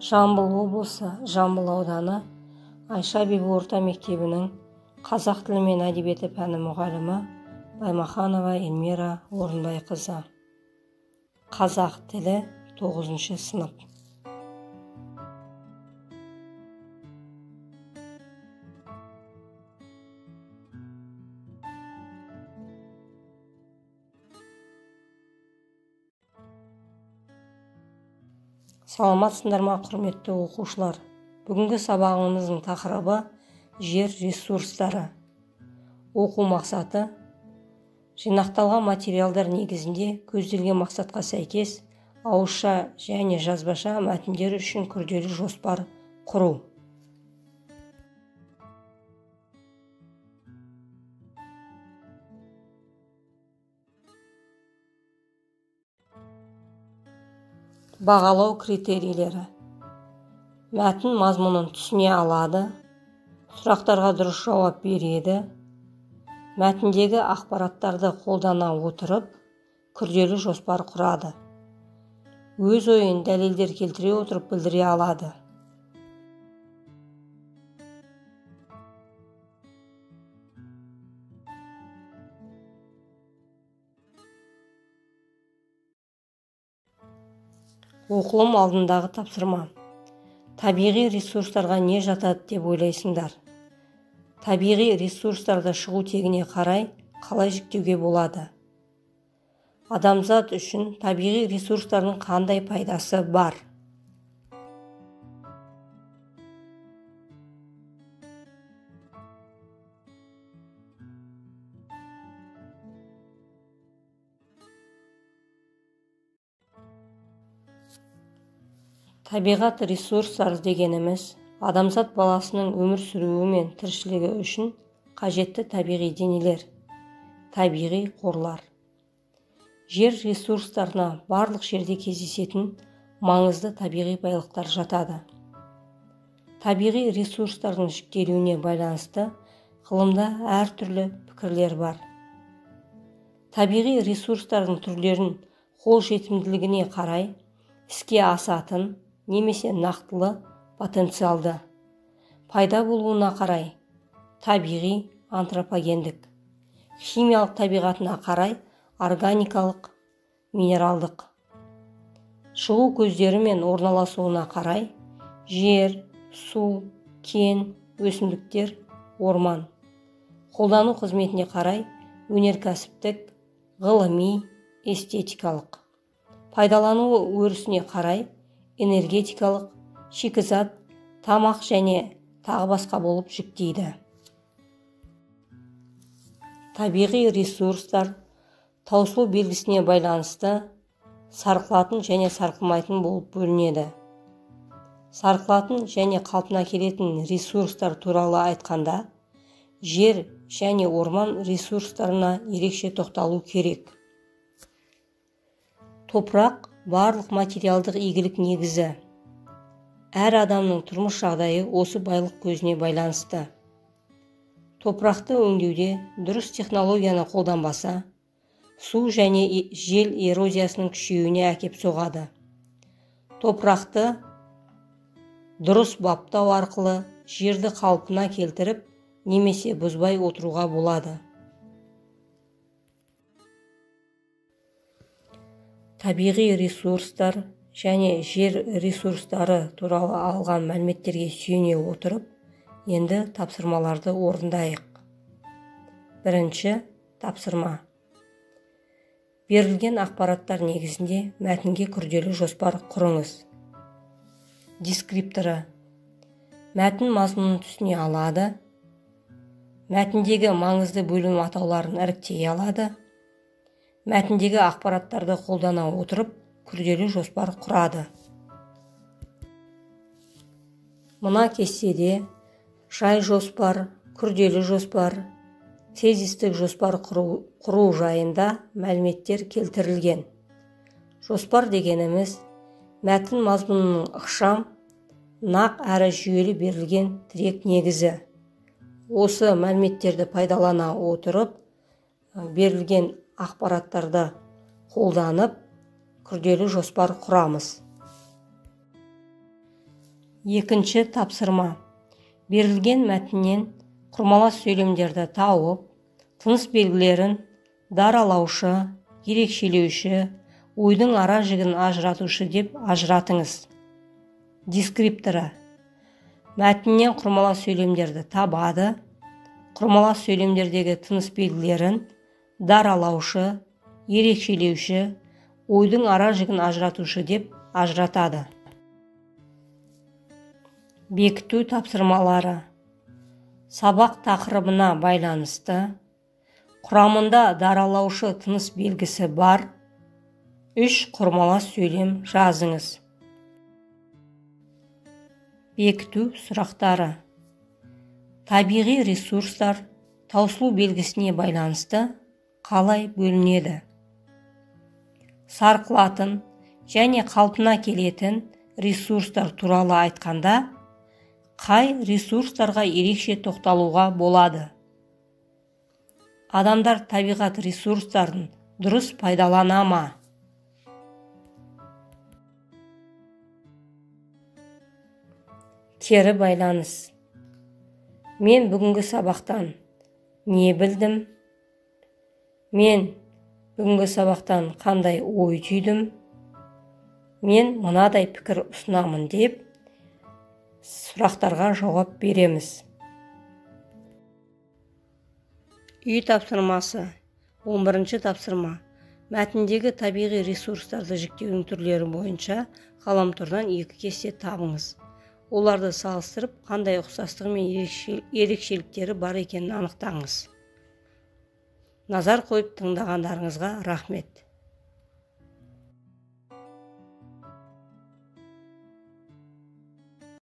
Жамбыл облысы, Жамбыл ауданы, Айша Бибі орта мектебінің қазақ тілі мен әдебиеті пәні мұғалімі Баймаханова Эльмира Орынбайқызы. Қазақ тілі 9 сынып. Саламатсыңдар ма, құрметті оқушылар? Бүгінгі сабағымыздың тақырыбы жер ресурстары. Оқу мақсаты: жинақталған материалдар негізінде көзделген мақсатқа сәйкес ауызша және жазбаша мәтіндер үшін күрделі жоспар құру. Бағалау критерийлері: мәтін мазмұнын түсіне алады, сұрақтарға дұрыс жауап береді, мәтіндегі ақпараттарды қолдана отырып, күрделі жоспар құрады, өз ойын дәлелдер келтіре отырып білдіре алады. Оқылым алдындағы тапсырма: табиғи ресурстарға не жатады деп ойлайсыңдар? Табиғи ресурстарды шығу тегіне қарай қалай жіктеуге болады? Адамзат үшін табиғи ресурстардың қандай пайдасы бар? Табиғат ресурстары дегеніміз адамзат баласының өмір сүруі мен тіршілігі үшін қажетті табиғи денелер, табиғи қорлар. Жер ресурстарына барлық жерде кездесетін маңызды табиғи байлықтар жатады. Табиғи ресурстардың жіктелуіне байланысты ғылымда әртүрлі пікірлер бар. Табиғи ресурстардың түрлерін қолжетімділігіне қарай іске асатын немесе нақтылы потенциалды, пайда болуына қарай табиғи антропогендік, химиялық табиғатына қарай органикалық, минералдық, шығу көздері мен орналасуына қарай жер, су, кен, өсімдіктер, орман, қолдану қызметіне қарай өнеркәсіптік, ғылыми, эстетикалық, пайдалану өрісіне қарай энергетикалық, шикізат, тамақ және тағы басқа болып жіктейді. Табиғи ресурстар таусылу белгісіне байланысты сарқылатын және сарқылмайтын болып бөлінеді. Сарқылатын және қалпына келетін ресурстар туралы айтқанда, жер және орман ресурстарына ерекше тоқталу керек. Топырақ барлық материалдық игілік негізі. Әр адамның тұрмыс жағдайы осы байлық көзіне байланысты. Топырақты өңдеуде дұрыс технологияны қолданбаса, су және жел эрозиясының күшеюіне әкеп соғады. Топырақты дұрыс баптау арқылы жерді қалпына келтіріп, немесе бұзбай отыруға болады. Табиғи ресурстар және жер ресурстары туралы алған мәліметтерге сүйене отырып, енді тапсырмаларды орындайық. Бірінші тапсырма: берілген ақпараттар негізінде мәтінге күрделі жоспар құрыңыз. Дескрипторы: мәтін мазмұнын түсіне алады, мәтіндегі маңызды бөлім атауларын іріктей алады, мәтіндегі ақпараттарды қолдана отырып, күрделі жоспар құрады. Мына кестеде жай жоспар, күрделі жоспар, тезистік жоспар құру жайында мәліметтер келтірілген. Жоспар дегеніміз мәтін мазмұнының ықшам, нақ әрі жүйелі берілген тірек негізі. Осы мәліметтерді пайдалана отырып, берілген ақпараттарды қолданып, күрделі жоспар құрамыз. Екінші тапсырма. Берілген мәтіннен құрмалас сөйлемдерді тауып, тыныс белгілерін даралаушы, ерекшелеуші, ойдың ара жігін ажыратушы деп ажыратыңыз. Дескрипторы. Мәтіннен құрмалас сөйлемдерді табады, құрмалас сөйлемдердегі тыныс белгілерін даралаушы, ерекшелеуші, ойдың ара жігін ажыратушы деп ажыратады. Бекіту тапсырмалары. Сабақ тақырыбына байланысты, құрамында даралаушы тыныс белгісі бар 3 құрмалас сөйлем жазыңыз. Бекіту сұрақтары. Табиғи ресурстар таусылу белгісіне байланысты қалай бөлінеді? Сарқылатын және қалпына келетін ресурстар туралы айтқанда, қай ресурстарға ерекше тоқталуға болады? Адамдар табиғат ресурстарын дұрыс пайдалана ма? Кері байланыс. Мен бүгінгі сабақтан не білдім? Мен бүгінгі сабақтан қандай ой түйдім? Мен мынадай пікір ұсынамын деп сұрақтарға жауап береміз. Үй тапсырмасы. 11-ші тапсырма. Мәтіндегі табиғи ресурстарды жіктеудің түрлері бойынша ғаламтордан 2 кесте табыңыз. Оларды салыстырып, қандай ұқсастығы мен ерекшеліктері бар екенін анықтаңыз. Назар қойып тыңдағандарыңызға рахмет.